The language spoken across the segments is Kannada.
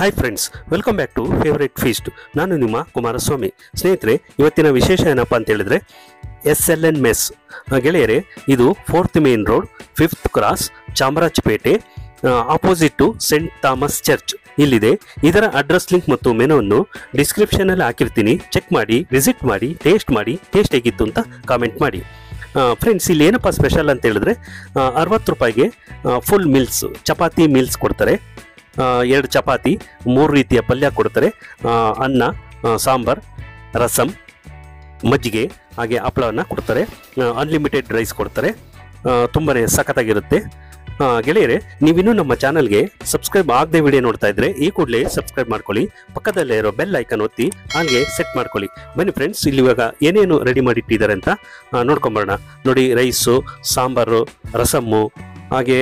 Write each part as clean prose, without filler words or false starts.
Hi friends, welcome back to favourite feast. ನಾನು ನಿಮ್ಮ ಕುಮಾರಸ್ವಾಮಿ. ಸ್ನೇಹಿತರೆ, ಇವತ್ತಿನ ವಿಶೇಷ ಏನಪ್ಪ ಅಂತ ಹೇಳಿದ್ರೆ SLN ಮೆಸ್. ಗೆಳೆಯರೆ, ಇದು 4th main road 5th cross Chamarajpet opposite to saint Thomas church ಇಲ್ಲಿದೆ. ಇದರ ಅಡ್ರೆಸ್ ಲಿಂಕ್ ಮತ್ತು ಮೆನುವನ್ನು ಡಿಸ್ಕ್ರಿಪ್ಷನಲ್ಲಿ ಹಾಕಿರ್ತೀನಿ. ಚೆಕ್ ಮಾಡಿ, ವಿಸಿಟ್ ಮಾಡಿ, ಟೇಸ್ಟ್ ಹೇಗಿತ್ತು ಅಂತ ಕಾಮೆಂಟ್ ಮಾಡಿ. ಫ್ರೆಂಡ್ಸ್, ಇಲ್ಲಿ ಏನಪ್ಪ ಸ್ಪೆಷಲ್ ಅಂತ ಹೇಳಿದ್ರೆ 60 ರೂಪಾಯಿಗೆ ಫುಲ್ ಮೀಲ್ಸ್, ಚಪಾತಿ ಮೀಲ್ಸ್ ಕೊಡ್ತಾರೆ. 2 ಚಪಾತಿ, 3 ರೀತಿಯ ಪಲ್ಯ ಕೊಡ್ತಾರೆ. ಅನ್ನ, ಸಾಂಬಾರ್, ರಸಮ್, ಮಜ್ಜಿಗೆ, ಹಾಗೆ ಹಪ್ಪಳವನ್ನು ಕೊಡ್ತಾರೆ. ಅನ್ಲಿಮಿಟೆಡ್ ರೈಸ್ ಕೊಡ್ತಾರೆ. ತುಂಬಾ ಸಖತ್ತಾಗಿರುತ್ತೆ. ಗೆಳೆಯರೆ, ನೀವಿನ್ನೂ ನಮ್ಮ ಚಾನಲ್ಗೆ ಸಬ್ಸ್ಕ್ರೈಬ್ ಆಗದೆ ವಿಡಿಯೋ ನೋಡ್ತಾ ಇದ್ರೆ ಈ ಕೂಡಲೇ ಸಬ್ಸ್ಕ್ರೈಬ್ ಮಾಡ್ಕೊಳ್ಳಿ. ಪಕ್ಕದಲ್ಲೇ ಇರೋ ಬೆಲ್ ಐಕನ್ ಒತ್ತಿ ಹಾಗೆ ಸೆಟ್ ಮಾಡ್ಕೊಳ್ಳಿ. ಬನ್ನಿ ಫ್ರೆಂಡ್ಸ್, ಇಲ್ಲಿ ಇವಾಗ ಏನೇನು ರೆಡಿ ಮಾಡಿಟ್ಟಿದ್ದಾರೆ ಅಂತ ನೋಡ್ಕೊಂಬರೋಣ. ನೋಡಿ, ರೈಸು, ಸಾಂಬಾರು, ರಸಮ್ಮು, ಹಾಗೆ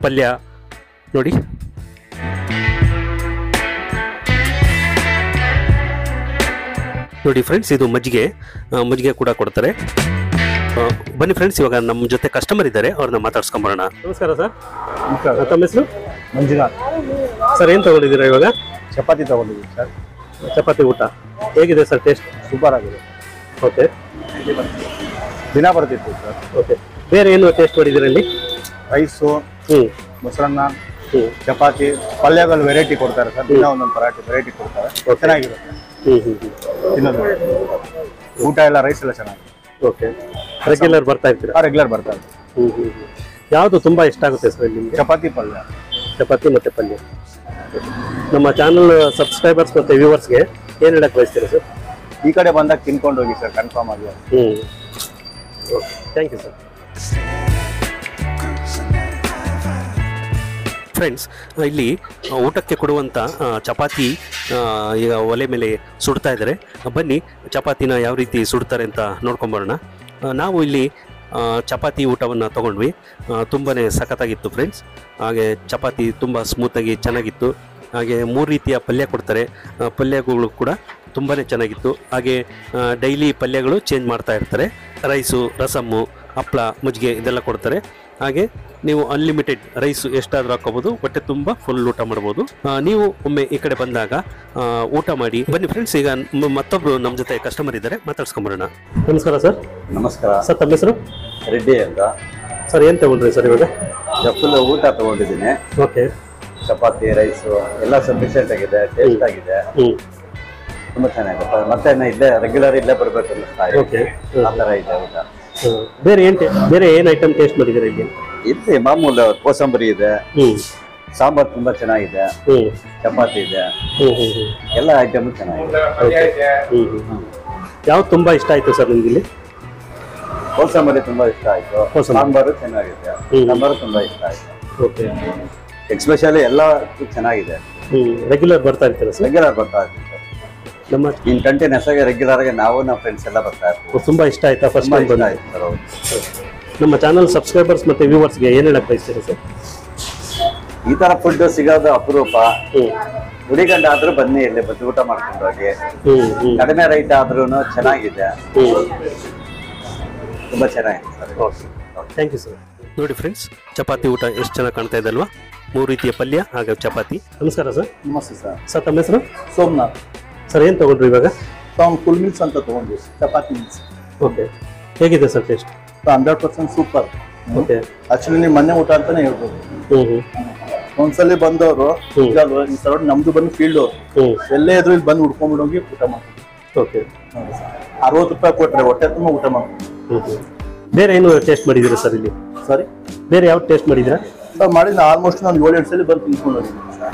ಪಲ್ಯ ನೋಡಿ. ನೋಡಿ ಫ್ರೆಂಡ್ಸ್, ಇದು ಮಜ್ಜಿಗೆ ಕೂಡ ಕೊಡ್ತಾರೆ. ಬನ್ನಿ ಫ್ರೆಂಡ್ಸ್, ಇವಾಗ ನಮ್ಮ ಜೊತೆ ಕಸ್ಟಮರ್ ಇದ್ದಾರೆ, ಅವ್ರನ್ನ ಮಾತಾಡ್ಸ್ಕೊಂಬರೋಣ. ನಮಸ್ಕಾರ ಸರ್. ತಮ್ಮ ಹೆಸರು? ಮಂಜುನಾಥ್. ಸರ್, ಏನು ತಗೊಂಡಿದ್ದೀರಾ ಇವಾಗ? ಚಪಾತಿ ತಗೊಂಡಿದ್ದೀವಿ ಸರ್. ಚಪಾತಿ ಊಟ ಹೇಗಿದೆ ಸರ್? ಟೇಸ್ಟ್ ಸೂಪರ್ ಆಗಿದೆ. ಓಕೆ, ದಿನ ಬರ್ತಿತ್ತು ಸರ್. ಓಕೆ, ಬೇರೆ ಏನು ಟೇಸ್ಟ್ ಮಾಡಿದ್ದೀರಾ ಇಲ್ಲಿ? ರೈಸು, ಮೊಸರನ್ನ, ಚಪಾತಿ, ಪಲ್ಯಗಳು ವೆರೈಟಿ ಕೊಡ್ತಾರೆ ಸರ್. ದಿನ ಒಂದೊಂದು ವೆರೈಟಿ ಕೊಡ್ತಾರೆ. ಚೆನ್ನಾಗಿರುತ್ತೆ ತಿನ್ನೋದು. ಊಟ ಎಲ್ಲ, ರೈಸ್ ಎಲ್ಲ ಚೆನ್ನಾಗಿದೆ. ಓಕೆ, ರೆಗ್ಯುಲರ್ ಬರ್ತಾ ಇರ್ತೀರಾ? ರೆಗ್ಯುಲರ್ ಬರ್ತಾ ಇದೆ. ಯಾವುದು ತುಂಬ ಇಷ್ಟ ಆಗುತ್ತೆ ಸರ್ ನಿಮಗೆ? ಚಪಾತಿ ಪಲ್ಯ. ಚಪಾತಿ ಮತ್ತು ಪಲ್ಯ. ನಮ್ಮ ಚಾನಲ್ ಸಬ್ಸ್ಕ್ರೈಬರ್ಸ್ ಮತ್ತು ವ್ಯೂವರ್ಸ್ಗೆ ಏನು ಹೇಳಕ್ಕೆ ಬಯಸ್ತೀರಾ ಸರ್? ಈ ಕಡೆ ಬಂದಾಗ ತಿನ್ಕೊಂಡು ಹೋಗಿ ಸರ್, ಕನ್ಫರ್ಮ್ ಆಗಿ. Okay, thank you sir. Friends, ಇಲ್ಲಿ ಊಟಕ್ಕೆ ಕೊಡುವಂಥ ಚಪಾತಿ ಈಗ ಒಲೆ ಮೇಲೆ ಸುಡ್ತಾ ಇದ್ದಾರೆ. ಬನ್ನಿ, ಚಪಾತಿನ ಯಾವ ರೀತಿ ಸುಡ್ತಾರೆ ಅಂತ ನೋಡ್ಕೊಂಬರೋಣ. ನಾವು ಇಲ್ಲಿ ಚಪಾತಿ ಊಟವನ್ನು ತೊಗೊಂಡ್ವಿ. ತುಂಬಾ ಸಖತ್ತಾಗಿತ್ತು ಫ್ರೆಂಡ್ಸ್. ಹಾಗೆ ಚಪಾತಿ ತುಂಬ ಸ್ಮೂತಾಗಿ ಚೆನ್ನಾಗಿತ್ತು. ಹಾಗೆ 3 ರೀತಿಯ ಪಲ್ಯ ಕೊಡ್ತಾರೆ. ಪಲ್ಯಗಳು ಕೂಡ ತುಂಬಾ ಚೆನ್ನಾಗಿತ್ತು. ಹಾಗೆ ಡೈಲಿ ಪಲ್ಯಗಳು ಚೇಂಜ್ ಮಾಡ್ತಾ ಇರ್ತಾರೆ. ರೈಸು, ರಸಮ್ಮು, ಹಪ್ಪಳ, ಮಜ್ಜಿಗೆ ಇದೆಲ್ಲ ಕೊಡ್ತಾರೆ. ಹಾಗೆ ನೀವು ಅನ್ಲಿಮಿಟೆಡ್ ರೈಸ್ ಎಷ್ಟಾದರೂ ಹಾಕೋಬೋದು. ಹೊಟ್ಟೆ ತುಂಬ ಫುಲ್ ಊಟ ಮಾಡ್ಬೋದು. ನೀವು ಒಮ್ಮೆ ಈ ಕಡೆ ಬಂದಾಗ ಊಟ ಮಾಡಿ. ಬನ್ನಿ ಫ್ರೆಂಡ್ಸ್, ಈಗ ಮತ್ತೊಬ್ರು ನಮ್ಮ ಜೊತೆ ಕಸ್ಟಮರ್ ಇದ್ದಾರೆ, ಮಾತಾಡ್ಸ್ಕೊಂಬರೋಣ. ನಮಸ್ಕಾರ ಸರ್. ನಮಸ್ಕಾರ ಸರ್, ತಮ್ಮ ಹೆಸರು? ರೆಡ್ಡಿ ಅಂತ ಸರ್. ಏನು ತಗೊಂಡ್ರಿ ಸರ್ ಇವಾಗ? ಫುಲ್ ಊಟ ತಗೊಂಡಿದ್ದೀನಿ. ಓಕೆ, ಚಪಾತಿ, ರೈಸು ಎಲ್ಲ ಸಫಿಷಿಯೆಂಟ್ ಆಗಿದೆ, ಟೇಸ್ಟ್ ಆಗಿದೆ, ತುಂಬ ಚೆನ್ನಾಗಿದೆ. ಮತ್ತೆ ಇಲ್ಲೇ ರೆಗ್ಯುಲರ್ ಇಲ್ಲೇ ಬರಬೇಕು ಅನ್ನಿಸ್ತಾ ಇದೆ. ಓಕೆ, ಆ ಥರ ಇದೆ ಊಟ. ಬೇರೆ ಏನು ಐಟಮ್ ಟೇಸ್ಟ್ ಮಾಡಿದ್ದೀರಾ ಇಲ್ಲಿ? ಇಲ್ಲಿ ಮಾಮೂಲು ಕೋಸಂಬರಿ ಇದೆ, ಸಾಂಬಾರ್ ತುಂಬಾ ಚೆನ್ನಾಗಿದೆ, ಚಪಾತಿ ಇದೆ, ಎಲ್ಲ ಐಟಮ್ ಚೆನ್ನಾಗಿದೆ. ಯಾವ್ದು ತುಂಬಾ ಇಷ್ಟ ಆಯ್ತು ಸರ್ ನಿಮ್ಗೆ ಇಲ್ಲಿ? ಕೋಸಂಬರಿ ತುಂಬಾ ಇಷ್ಟ ಆಯ್ತು. ಸಾಂಬಾರು ಚೆನ್ನಾಗಿದೆ, ಸಾಂಬಾರು ತುಂಬಾ ಇಷ್ಟ ಆಯ್ತು. ಓಕೆ, ಎಕ್ಸ್ಪೆಷಲಿ ಎಲ್ಲ ಚೆನ್ನಾಗಿದೆ. ರೆಗ್ಯುಲರ್ ಬರ್ತಾ ಇರ್ತೀರಾ ಸರ್? ರೆಗ್ಯುಲರ್ ಬರ್ತಾ ಇರ್ತೀವಿ. ನಮ್ಮ ಇನ್ ಕಂಟಿನ್ಯೂಸ್ ಆಗಿ ರೆಗ್ಯುಲರ್ ಆಗಿ ನಾವು ನಮ್ಮ ಫ್ರೆಂಡ್ಸ್ ಎಲ್ಲ ಬರ್ತಾ ಇರ್ತೀವಿ. ತುಂಬಾ ಇಷ್ಟ ಆಯ್ತಾ ಫಸ್ಟ್ ಟೈಮ್ ಬಂದ? ನಮ್ಮ ಚಾನಲ್ ಸಬ್ಸ್ಕ್ರೈಬರ್ಸ್ ಮತ್ತೆ ವ್ಯೂವರ್ಸ್ಗೆ ಏನು ಹೇಳಕ್ ಬಯಸ್ತೀರಾ ಸರ್? ಈ ತರ ಫುಡ್ ಸಿಗೋದು ಅಪರೂಪ. ಹುಡಿಗಂಡ ಆದ್ರೂ ಬನ್ನಿ, ಇಲ್ಲಿ ಬಂದು ಊಟ ಮಾಡ್ಕೊಂಡು ಹೋಗಿ. ಕಡಿಮೆ ರೈಟ್ ಆದ್ರೂ ಚೆನ್ನಾಗಿದೆ, ತುಂಬಾ ಚೆನ್ನಾಗಿದೆ ಸರ್. Thank you sir. ನೋಡಿ ಫ್ರೆಂಡ್ಸ್, ಚಪಾತಿ ಊಟ ಎಷ್ಟು ಚೆನ್ನಾಗಿ ಕಾಣ್ತಾ ಇದೆ ಅಲ್ವಾ? 3 ರೀತಿಯ ಪಲ್ಯ ಹಾಗೆ ಚಪಾತಿ. ನಮಸ್ಕಾರ ಸರ್. ನಮಸ್ತೆ ಸರ್. ಸರ್, ತಮ್ಮ ಹೆಸರು? ಸೋಮನಾಥ್. ಸರ್, ಏನು ತಗೊಂಡ್ರಿ ಇವಾಗ? ಫುಲ್ ಮೀಲ್ಸ್ ಅಂತ ತಗೊಂಡ್ವಿ, ಚಪಾತಿ ಮೀಲ್ಸ್. ಓಕೆ, ಹೇಗಿದೆ sir taste? 100% super. Okay, actually ನೀವು ಮೊನ್ನೆ ಊಟ ಅಂತಾನೆ ಹೇಳ್ಬೋದು. ಒಂದ್ಸಲಿ ಬಂದವರು ಈ ಸಲ ನಮ್ದು ಬಂದು ಫೀಲ್ಡ್ ಎಲ್ಲೇ ಇದ್ರು ಇಲ್ಲಿ ಬಂದು ಹುಡ್ಕೊಂಡ್ಬಿಡೋಗಿ ಊಟ ಮಾಡ್ತೀವಿ. ಓಕೆ, 60 ರೂಪಾಯಿ ಕೊಟ್ರೆ ಹೊಟ್ಟೆ ತುಂಬ ಊಟ ಮಾಡ್ತೀವಿ. ಬೇರೆ ಏನು ಟೇಸ್ಟ್ ಮಾಡಿದ್ದೀರಾ ಸರ್ ಇಲ್ಲಿ? ಸರಿ, ಬೇರೆ ಯಾವ್ದು ಟೇಸ್ಟ್ ಮಾಡಿದ್ದೀರಾ? ಮಾಡಿದ ಆಲ್ಮೋಸ್ಟ್ ನಾನು 7-8 ಸಲ ಬಂದು ತಿನ್ಕೊಂಡು ಹೋಗಿದ್ದೀನಿ ಸರ್.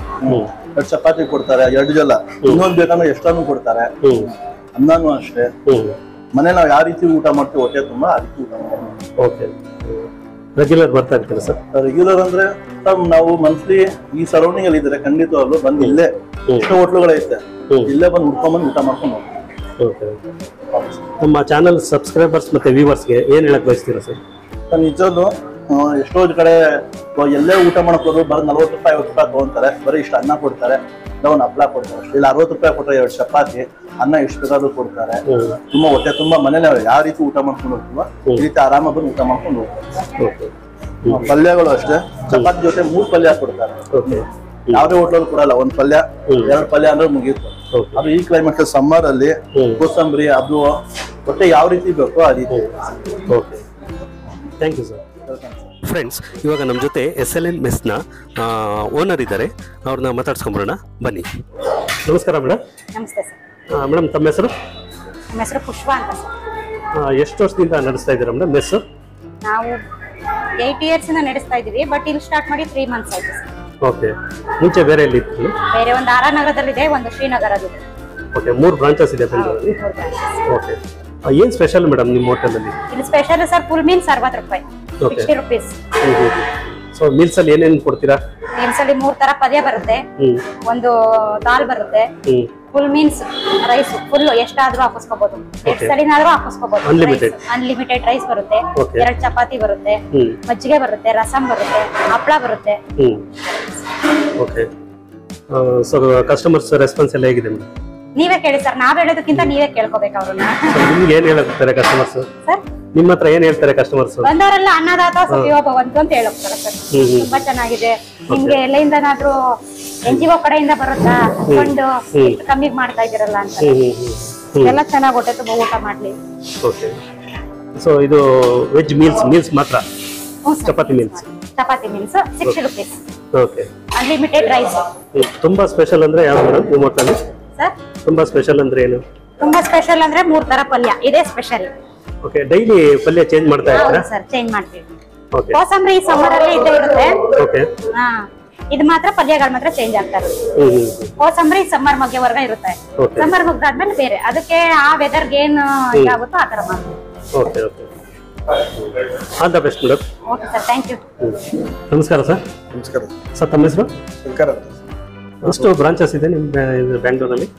2 ಚಪಾತಿ ಕೊಡ್ತಾರೆ, 2 ಜಲ, ಇನ್ನೊಂದು ಬೇಕಂದ್ರೆ ಎಷ್ಟಾನು ಕೊಡ್ತಾರೆ. ಅನ್ನನೂ ಅಷ್ಟೇ. ಮನೆ ನಾವು ಯಾವ ರೀತಿ ಊಟ ಮಾಡ್ತೀವಿ ಹೊಟ್ಟೆ ತುಂಬ ಆ ರೀತಿ ಊಟ ಮಾಡ್ತೀವಿ. ಓಕೆ, ರೆಗ್ಯುಲರ್ ಬರ್ತಾ ಇರ್ತೀರಾ ಸರ್? ರೆಗ್ಯುಲರ್ ಅಂದ್ರೆ ನಾವು ಮಂತ್ಲಿ ಈ ಸರೌಂಡಿಂಗ್ ಅಲ್ಲಿ ಇದ್ರೆ ಖಂಡಿತವಾಗ್ಲೂ ಬಂದು ಇಲ್ಲೇ ಎಷ್ಟೋ ಹೋಟ್ಲುಗಳೈತೆ, ಇಲ್ಲೇ ಬಂದು ಹುಡ್ಕೊಂಡ್ಬಂದು ಊಟ ಮಾಡ್ಕೊಂಡು ಹೋಗ್ತೀವಿ. ಓಕೆ, ನಮ್ಮ ಚಾನಲ್ ಸಬ್ಸ್ಕ್ರೈಬರ್ಸ್ ಮತ್ತೆ ವ್ಯೂವರ್ಸ್ಗೆ ಏನು ಹೇಳಕ್ ಬಯಸ್ತೀರಾ ಸರ್? ನಿಜವಾಗ್ಲೂ ಎಷ್ಟೋ ಕಡೆ ಎಲ್ಲೇ ಊಟ ಮಾಡಕ್ ಹೋದ್ರು ಬರೀ 40 ರೂಪಾಯಿ 50 ರೂಪಾಯಿ ತಗೊಂತಾರೆ. ಬರೀ ಇಷ್ಟು ಅನ್ನ ಕೊಡ್ತಾರೆ, ಒಂದು ಹಪ್ಪಳ ಕೊಡ್ತಾರೆ. ಇಲ್ಲಿ 60 ರೂಪಾಯಿ ಕೊಟ್ಟರೆ 2 ಚಪಾತಿ, ಅನ್ನ ಎಷ್ಟು ಬೇಕಾದ್ರೂ ಕೊಡ್ತಾರೆ. ತುಂಬಾ ಹೊಟ್ಟೆ ತುಂಬಾ ಮನೇಲಿ ಯಾವ ರೀತಿ ಊಟ ಮಾಡ್ಕೊಂಡು ಹೋಗ್ತೀವೋ ಈ ರೀತಿ ಆರಾಮಾಗಿ ಬಂದು ಊಟ ಮಾಡ್ಕೊಂಡು ಹೋಗ್ತಾರೆ. ಪಲ್ಯಗಳು ಅಷ್ಟೇ, ಚಪಾತಿ ಜೊತೆ 3 ಪಲ್ಯ ಕೊಡ್ತಾರೆ. ಯಾವುದೇ ಹೋಟ್ಲಲ್ಲಿ ಕೊಡಲ್ಲ. ಒಂದ್ ಪಲ್ಯ 2 ಪಲ್ಯ ಅಂದ್ರೆ ಮುಗಿಯುತ್ತೆ. ಅದು ಈ ಕ್ಲೈಮೇಟ್ ಸಮ್ಮರ್ ಅಲ್ಲಿ ಕೋಸಂಬರಿ ಅದು ಹೊಟ್ಟೆ ಯಾವ ರೀತಿ ಬೇಕೋ ಆ ರೀತಿ. Okay, thank you sir. Friends, ಇವಾಗ ನಮ್ಮ ಜೊತೆ SLN ಮೆಸ್ನ ಓನರ್ ಇದ್ದಾರೆ, ಅವ್ರನ್ನ ಮಾತಾಡ್ಸ್ಕೊಂಬರೋಣ ಬನ್ನಿ. ನಮಸ್ಕಾರ ಮೇಡಮ್. ನಮಸ್ತೆ ಸರ್. ಮೇಡಮ್, ತಮ್ಮ ಹೆಸರು? ನಮ್ಮ ಹೆಸರು ಪುಷ್ಪ ಅಂತ ಸರ್. ಎಷ್ಟು ವರ್ಷದಿಂದ ನಡೆಸ್ತಾ ಇದ್ದೀರಾ ಮೇಡಮ್ ಮೆಸ್? ನಾವು 8 years ಇಂದ ನಡೆಸ್ತಾ ಇದ್ದೀವಿ, ಬಟ್ ಇಲ್ಲಿ ಸ್ಟಾರ್ಟ್ ಮಾಡಿ 3 months ಆಯ್ತು ಸರ್. ಓಕೆ, ಮುಂಚೆ ಬೇರೆ ಎಲ್ಲಿ ಇತ್ತು? ಬೇರೆ ಒಂದು ಆರಾನಗರದಲ್ಲಿದೆ, ಒಂದು ಶ್ರೀನಗರದಲ್ಲಿದೆ. ಓಕೆ, 3 ಬ್ರಾಂಚಸ್ ಇದೆ ಬೆಂಗಳೂರಲ್ಲಿ. ಓಕೆ, ಏನು ಸ್ಪೆಷಲ್ ಮೇಡಮ್ ನಿಮ್ಮ ಹೋಟೆಲಲ್ಲಿ? ಇಲ್ಲಿ ಸ್ಪೆಷಲ್ ಸರ್ ಫುಲ್ ಮೀಲ್ಸ್ 60 ರೂಪಾಯಿ, 60 rupees. ಸೊ ಮೀಲ್ಸ್ ಅಲ್ಲಿ ಏನೇನು ಕೊಡ್ತೀರಾ? ಮೀಲ್ಸ್ ಅಲ್ಲಿ 3 ತರ ಪದ್ಯ ಬರುತ್ತೆ, ಒಂದು ದಾಲ್ ಬರುತ್ತೆ, ಫುಲ್ ಮೀನ್ಸ್ ರೈಸ್ ಫುಲ್ ಎಷ್ಟಾದ್ರೂ ಹಾಕಿಸ್ಕೋಬಹುದು, ಎಷ್ಟು ಸಲಿನಾದ್ರೂ ಹಾಕಿಸ್ಕೋಬಹುದು. ಅನ್ಲಿಮಿಟೆಡ್ ರೈಸ್ ಬರುತ್ತೆ, 2 ಚಪಾತಿ ಬರುತ್ತೆ, ಮಜ್ಜಿಗೆ ಬರುತ್ತೆ, ರಸಂ ಬರುತ್ತೆ, ಹಪ್ಪಳ ಬರುತ್ತೆ. ಓಕೆ, ಸೊ ಕಸ್ಟಮರ್ಸ್ ರೆಸ್ಪಾನ್ಸ್ ಎಲ್ಲ ಹೇಗಿದೆ ಮೇಡಮ್? ನೀವೇ ಕೇಳಿ ಸರ್, ನಾವ್ ಹೇಳೋದಕ್ಕಿಂತ ನೀವೇ ಕೇಳ್ಕೋಬೇಕು ಅವ್ರನ್ನ. ನಿಮ್ಗೆ ಏನ್ ಹೇಳ್ತಾರೆ ಕಸ್ಟಮರ್ಸ್? ಸರ್, ನಿಮ್ಮ ಹತ್ರ ಏನ್ ಹೇಳ್ತಾರೆ ಕಸ್ಟಮರ್ಸ್? ಬಂದವರೆಲ್ಲ ಅನ್ನದಾತ ಸಖಿಯೋ ಭವಂತು ಅಂತ ಹೇಳೋಗ್ತಾರೆ ಸರ್. ತುಂಬಾ ಚೆನ್ನಾಗಿದೆ, ನಿಮ್ಗೆ ಎಲ್ಲಿಂದನಾದ್ರೂ NGO ಕಡೆಯಿಂದ ಬರುತ್ತಾ ಫಂಡ್ ಕಮ್ಮಿ ಮಾಡ್ತಾ ಇದ್ದೀರಲ್ಲ ಅಂತ. ಎಲ್ಲ ಚೆನ್ನಾಗಿ ಹೊಟ್ಟೆ ತುಂಬಾ ಊಟ ಮಾಡ್ಲಿ. ಓಕೆ, ಸೊ ಇದು ವೆಜ್ ಮೀಲ್ಸ್ ಮಾತ್ರ? ಚಪಾತಿ ಮೀಲ್ಸ್ 60 rupees. ಓಕೆ, ಅನ್ಲಿಮಿಟೆಡ್ ರೈಸ್. ತುಂಬಾ ಸ್ಪೆಷಲ್ ಅಂದ್ರೆ ಯಾವ್ದು ಮೇಡಮ್ ನಿಮ್ಮ ಹೋಟೆಲ್? ಸರ್, ತುಂಬಾ ಸ್ಪೆಷಲ್ ಅಂದ್ರೆ ಏನು? ತುಂಬಾ ಸ್ಪೆಷಲ್ ಅಂದ್ರೆ 3 ತರ ಪಲ್ಯ, ಇದೇ ಸ್ಪೆಷಲ್. ಓಕೆ, ಡೈಲಿ ಪಲ್ಯ ಚೇಂಜ್ ಮಾಡ್ತಾ ಇದ್ದೀರಾ? ಸರ್, ಚೇಂಜ್ ಮಾಡ್ತೀವಿ. ಓಕೆ, ಕೋಸಂಬರಿ ಸಮ್ಮರ್ ಅಲ್ಲಿ ಇದ್ದೇ ಇರುತ್ತೆ. ಓಕೆ, ಹಾ, ಇದು ಮಾತ್ರ ಪಲ್ಯಗಳು ಮಾತ್ರ ಚೇಂಜ್ ಆಗ್ತಾರೆ. ಕೋಸಂಬರಿ ಸಮ್ಮರ್ ಮಗ್ಗೆವರೆಗ ಇರುತ್ತೆ, ಸಮ್ಮರ್ ಮುಗ್ದಾದ್ಮೇಲೆ ಬೇರೆ, ಅದಕ್ಕೆ ಆ ವೆದರ್ಗೆ ಏನ್ ಇದಾಗುತ್ತೋ ಆ ತರ ಮಾಡ್ತೀವಿ. Okay okay, all the best madam. Okay sir, thank you. ನಮಸ್ಕಾರ ಸರ್. ನಮಸ್ಕಾರ ಸರ್, ತಮ್ಮ ಹೆಸರು? ಶಂಕರ್. ಎಷ್ಟು ಬ್ರಾಂಚಸ್ ಇದೆ ನಿಮ್ಮ ಬ್ಯಾಂಗ್ಳೂರಲ್ಲಿ?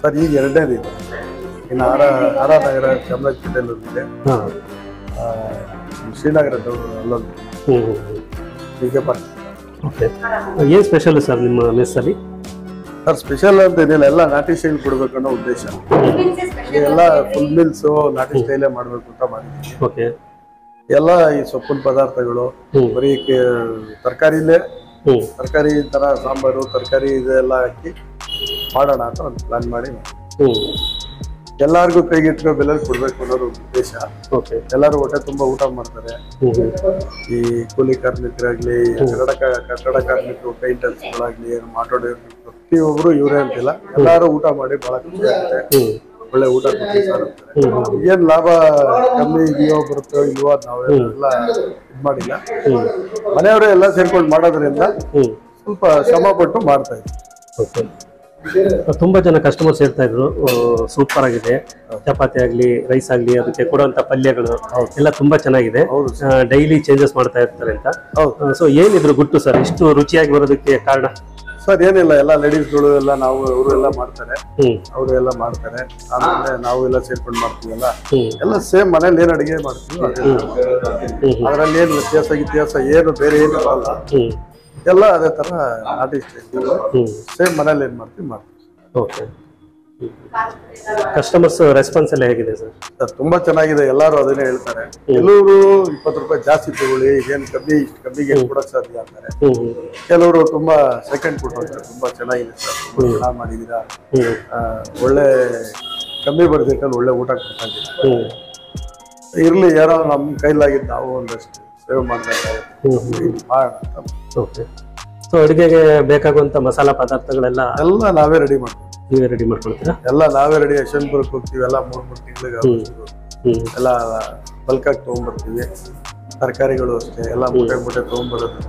ಸರ್, ಈಗ 2ನೇದು ಇದೆ. ಇನ್ನು ಆರಾನಗರ ಚಾಮರಾಜಪೇಟೆಯಲ್ಲಿದೆ, ಶ್ರೀನಗರ ಅಲ್ಲೊಂದು, ಹೀಗೆ ಬರ್ತೀವಿ. ಓಕೆ, ಏನು ಸ್ಪೆಷಲ್ ಸರ್ ನಿಮ್ಮ ಮೆಸ್ಸಲ್ಲಿ? ಸರ್, ಸ್ಪೆಷಲ್ ಅಂತ ಏನಿಲ್ಲ, ಎಲ್ಲ ನಾಟಿ ಸ್ಟೈಲ್ ಕೊಡ್ಬೇಕು ಅನ್ನೋ ಉದ್ದೇಶ. ಎಲ್ಲ ಫುಲ್ ಮೀಲ್ಸು ನಾಟಿ ಸ್ಟೈಲೇ ಮಾಡಬೇಕು ಅಂತ ಮಾಡಿದ್ದೀವಿ. ಓಕೆ, ಎಲ್ಲ ಈ ಸೊಪ್ಪಿನ ಪದಾರ್ಥಗಳು, ಬರೀ ತರಕಾರಿಲೇ ತರಕಾರಿ ತರ ಸಾಂಬಾರು ತರಕಾರಿ ಇದೆಲ್ಲ ಹಾಕಿ ಮಾಡೋಣ ಅಂತ ಒಂದು ಪ್ಲಾನ್ ಮಾಡಿ ಎಲ್ಲಾರ್ಗು ಕೈಗೆಟುಕೋ ಬೆಲೆಯಲ್ಲಿ ಕೊಡ್ಬೇಕು ಅನ್ನೋದು ಉದ್ದೇಶ. ಎಲ್ಲರೂ ಹೊಟ್ಟೆ ತುಂಬಾ ಊಟ ಮಾಡ್ತಾರೆ. ಈ ಕೂಲಿ ಕಾರ್ಮಿಕರಾಗ್ಲಿ, ಕಟ್ಟಡ ಕಾರ್ಮಿಕರು, ಪೇಂಟರ್ಸ್ಗಳಾಗ್ಲಿ, ಆಟೋ ಡ್ರೈವರ್, ಪ್ರತಿಯೊಬ್ರು ಇವರೇ ಅಂತಿಲ್ಲ, ಎಲ್ಲಾರು ಊಟ ಮಾಡಿ ಬಹಳ ಖುಷಿ ಆಗುತ್ತೆ. ಒಳ್ಳೆ ಊಟ ಸರ್ ಅಂತಾರೆ. ಏನ್ ಲಾಭ ಕಮ್ಮಿ ಇದೆಯೋ ಬರುತ್ತೋ ಇಲ್ವೋ ನಾವೆಲ್ಲ ಇದ್ ಮಾಡಿಲ್ಲ. ಮನೆಯವರೇ ಎಲ್ಲ ಸೇರ್ಕೊಂಡು ಮಾಡೋದ್ರಿಂದ ಸ್ವಲ್ಪ ಶ್ರಮ ಪಟ್ಟು ಮಾಡ್ತಾ ಇದ್ವಿ. ತುಂಬಾ ಜನ ಕಸ್ಟಮರ್ಸ್ ಹೇಳ್ತಾ ಇದ್ರು ಸೂಪರ್ ಆಗಿದೆ, ಚಪಾತಿ ಆಗ್ಲಿ ರೈಸ್ ಆಗ್ಲಿ ಅದಕ್ಕೆ ಕೊಡುವಂತ ಪಲ್ಯಗಳು ಎಲ್ಲ ತುಂಬಾ ಚೆನ್ನಾಗಿದೆ, ಡೈಲಿ ಚೇಂಜಸ್ ಮಾಡ್ತಾ ಇರ್ತಾರೆ ಅಂತ. ಸೊ ಏನಿದ್ರು ಗುಟ್ಟು ಸರ್ ಇಷ್ಟು ರುಚಿಯಾಗಿ ಬರೋದಕ್ಕೆ ಕಾರಣ? ಸರ್, ಏನಿಲ್ಲ, ಎಲ್ಲ ಲೇಡೀಸ್ಗಳು ಎಲ್ಲ ನಾವು ಅವರು ಎಲ್ಲ ಮಾಡ್ತಾರೆ, ಅವರು ಎಲ್ಲ ಮಾಡ್ತಾರೆ. ಆಮೇಲೆ ನಾವು ಎಲ್ಲ ಸೇರ್ಕೊಂಡು ಮಾಡ್ತೀವಲ್ಲ, ಎಲ್ಲ ಸೇಮ್ ಮನೇಲಿ ಏನ್ ಅಡಿಗೆ ಮಾಡ್ತೀವಿ ಅದ್ರಲ್ಲಿ ಏನು ವ್ಯತ್ಯಾಸ ಏನು ಬೇರೆ ಏನು ಬರಲ್ಲ. ಎಲ್ಲ ಅದೇ ತರ ನಾಟಿ ಸ್ಟೈಲ್ ಸೇಮ್ ಮನೇಲಿ ಏನ್ ಮಾಡ್ತೀವಿ. ಓಕೆ, ಕಸ್ಟಮರ್ಸ್ ರೆಸ್ಪಾನ್ಸ್ ಎಲ್ಲ ಹೇಗಿದೆ ಸರ್? ಸರ್, ತುಂಬಾ ಚೆನ್ನಾಗಿದೆ, ಎಲ್ಲಾರು ಅದನ್ನೇ ಹೇಳ್ತಾರೆ. ಕೆಲವರು 20 ರೂಪಾಯಿ ಜಾಸ್ತಿ ತಗೊಳ್ಳಿ, ಏನ್ ಕಮ್ಮಿಗೆ ಕೊಡಕ್ ಸಾಧ್ಯ ಅಂತಾರೆ. ಕೆಲವರು ತುಂಬಾ ಸೆಕೆಂಡ್ ಕೊಟ್ಟು ತುಂಬಾ ಚೆನ್ನಾಗಿದೆ ಸರ್, ಚೆನ್ನಾಗಿ ಮಾಡಿದೀರಾ, ಒಳ್ಳೆ ಕಮ್ಮಿ ಬಡ್ಜೆಟಲ್ಲಿ ಒಳ್ಳೆ ಊಟ ಕೊಡ್ತಾ ಇದ್ದೀರಾ. ಇರ್ಲಿ, ಯಾರೋ ನಮ್ ಕೈಲಾಗಿದ್ದು ನಾವು ಒಂದಷ್ಟು ಸೇವ್ ಮಾಡ್ಬೇಕಾಗುತ್ತೆ. ಓಕೆ, ಸೊ ಅಡುಗೆಗೆ ಬೇಕಾಗುವಂತ ಮಸಾಲಾ ಪದಾರ್ಥಗಳೆಲ್ಲ ಎಲ್ಲ ನಾವೇ ರೆಡಿ ಮಾಡ್ತೀವಿ. ನೀವೇ ರೆಡಿ ಮಾಡ್ಕೊಳ್ತೀರಾ? ಎಲ್ಲ ನಾವೇ ರೆಡಿ. ಯಶವಂತಪುರಕ್ಕೆ ಹೋಗ್ತೀವಿ, ಎಲ್ಲ 3 ತಿಂಗಳಿಗೆ ಎಲ್ಲ ಬಲ್ಕ್ ಆಗಿ ತಗೊಂಡ್ಬರ್ತೀವಿ. ತರಕಾರಿಗಳು ಅಷ್ಟೇ, ಎಲ್ಲ ಮೂಟೆ ತಗೊಂಡ್ಬರೋದು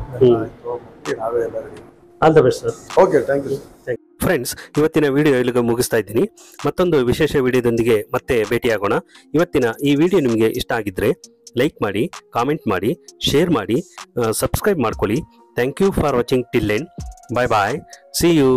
ನಾವೇ ಎಲ್ಲ ready. All the best sir. Okay, thank you. Friends, ಇವತ್ತಿನ ವಿಡಿಯೋ ಇಲ್ಲಿಗೆ ಮುಗಿಸ್ತಾ ಇದ್ದೀನಿ. ಮತ್ತೊಂದು ವಿಶೇಷ ವಿಡಿಯೋದೊಂದಿಗೆ ಮತ್ತೆ ಭೇಟಿಯಾಗೋಣ. ಇವತ್ತಿನ ಈ ವಿಡಿಯೋ ನಿಮಗೆ ಇಷ್ಟ ಆಗಿದ್ರೆ ಲೈಕ್ ಮಾಡಿ, ಕಾಮೆಂಟ್ ಮಾಡಿ, ಶೇರ್ ಮಾಡಿ, ಸಬ್ಸ್ಕ್ರೈಬ್ ಮಾಡ್ಕೊಳ್ಳಿ. Thank you for watching till end. Bye bye, see you.